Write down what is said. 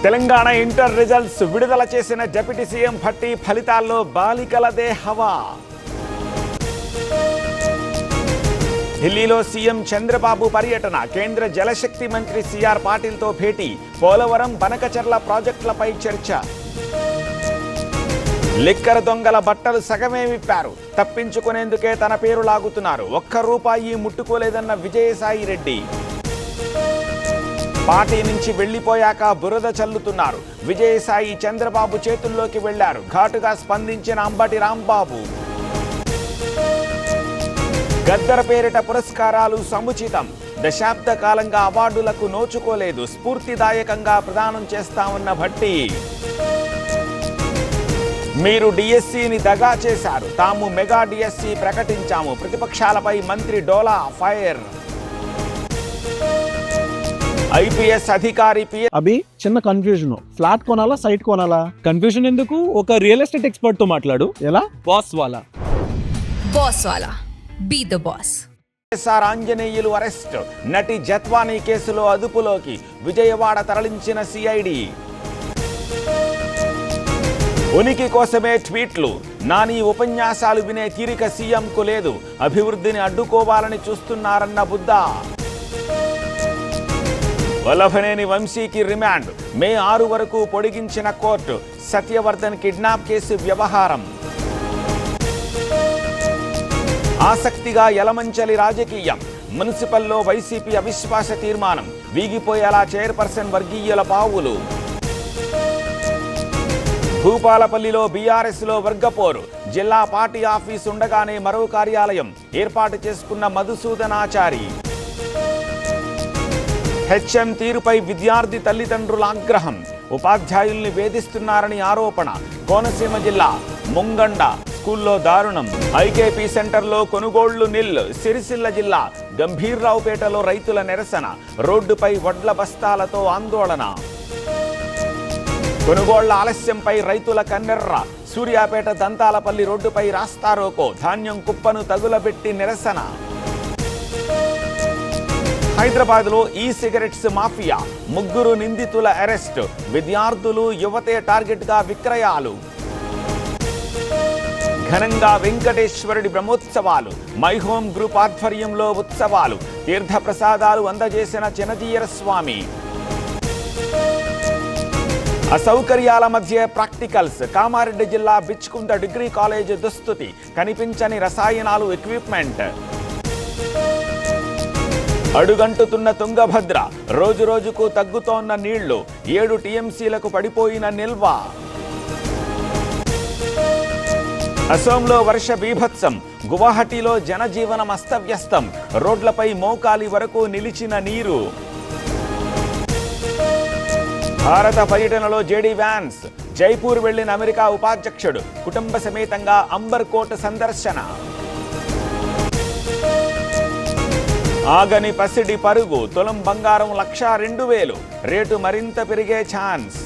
Telangana inter results విడుదల చేసిన deputy CM Bhatti ఫలితాల్లో బాలికలదే హవా. ఢిల్లీలో సీఎం చంద్రబాబు పర్యటన, కేంద్ర జలశక్తి మంత్రి సిఆర్ పాటిల్తో భేటీ, పోలవరం బనకచర్ల ప్రాజెక్టులపై చర్చ. లిక్కర్ దొంగల బట్టలు సగమే విప్పారు, తప్పించుకునేందుకే తన పేరు లాగుతున్నారు, ₹1 ముట్టుకోలేదన్న విజయసాయి రెడ్డి. పార్టీ నుంచి వెళ్లిపోయాక బురద చల్లుతున్నారు, విజయసాయి చంద్రబాబు చేతుల్లోకి వెళ్లారు, ఘాటుగా స్పందించిన అంబటి రాంబాబు. గద్దర్ పేరిట పురస్కారాలు సముచితం, దశాబ్ద కాలంగా అవార్డులకు నోచుకోలేదు, స్ఫూర్తిదాయకంగా ప్రదానం చేస్తామన్న భట్టి. మీరు డిఎస్సిని దగా చేశారు, తాము మెగా డిఎస్సి ప్రకటించాము, ప్రతిపక్షాలపై మంత్రి డోలా ఫైర్. ఐపీఎస్ అధికారి అభి చిన్న కన్ఫ్యూజన్, ఫ్లాట్ కొనాలా సైట్ కొనాలా? కన్ఫ్యూజన్ ఎందుకు, ఒక రియల్ ఎస్టేట్ ఎక్స్పర్ట్ తో మాట్లాడు. ఎలా? బాస్ వాలా. Be the boss. YSR Anjaneyulu arrest, నటి జత్వానీ కేసులో అదుపులోకి, విజయవాడ తరలించిన సిఐడి. ఉనికి కోసమే ట్వీట్లు, నాని ఉపన్యాసాలు వినే తీరిక సీఎంకు లేదు, అభివృద్ధిని అడ్డుకోవాలని చూస్తున్నారన్న బుద్దా. వల్లభనేని వంశీకి రిమాండ్, మే 6 వరకు పొడిగించిన కోర్టు, సత్యవర్ధన్ కిడ్నాప్ కేసు వ్యవహారం. ఆసక్తిగా యలమంచలి రాజకీయం, మున్సిపల్లో వైసీపీ అవిశ్వాస తీర్మానం, వీగిపోయేలా చైర్పర్సన్ వర్గీయుల పావులు. భూపాలపల్లిలో బీఆర్ఎస్లో వర్గపోరు, జిల్లా పార్టీ ఆఫీస్ ఉండగానే మరో కార్యాలయం ఏర్పాటు చేసుకున్న మధుసూదనాచారి. హెచ్ఎం తీరుపై విద్యార్థి తల్లిదండ్రుల ఆగ్రహం, ఉపాధ్యాయుల్ని వేధిస్తున్నారని ఆరోపణ, కోనసీమ జిల్లా ముంగండ స్కూల్లో దారుణం. ఐకేపీ సెంటర్లో కొనుగోళ్లు నిల్, సిరిసిల్ల జిల్లా గంభీర్రావుపేటలో రైతుల నిరసన, రోడ్డుపై వడ్ల బస్తాలతో ఆందోళన. కొనుగోళ్ల ఆలస్యంపై రైతుల కన్నెర్ర, సూర్యాపేట దంతాలపల్లి రోడ్డుపై రాస్తారోకో, ధాన్యం కుప్పను తగులబెట్టి నిరసన. హైదరాబాద్లో ఈ సిగరెట్స్ మాఫియా, 3 నిందితుల అరెస్ట్, విద్యార్థులు యువతే టార్గెట్గా విక్రయాలు. ఘనంగా వెంకటేశ్వరుడి బ్రహ్మోత్సవాలు, మై హోమ్ గ్రూప్ ఆధ్వర్యంలో ఉత్సవాలు, తీర్థప్రసాదాలు అందజేసిన చినజీయర స్వామి. అసౌకర్యాల మధ్య ప్రాక్టికల్స్, కామారెడ్డి జిల్లా బిచ్కుంద డిగ్రీ కాలేజ్ దుస్థితి, కనిపించని రసాయనాలు ఎక్విప్మెంట్. అడుగంటుతున్న తుంగభద్ర, రోజురోజుకు తగ్గుతోన్న నీళ్లు, 7 టీఎంసీలకు పడిపోయిన నిల్వ. అసోంలో వర్ష బీభత్సం, గువాహటిలో జనజీవనం అస్తవ్యస్తం, రోడ్లపై మోకాలి వరకు నిలిచిన నీరు. భారత పర్యటనలో జేడీ వ్యాన్స్, జైపూర్ వెళ్లిన అమెరికా ఉపాధ్యక్షుడు, కుటుంబ సమేతంగా అంబర్ కోర్ట్ సందర్శన. ఆగని పసిడి పరుగు, తులం బంగారం 1,02,000, రేటు మరింత పెరిగే ఛాన్స్.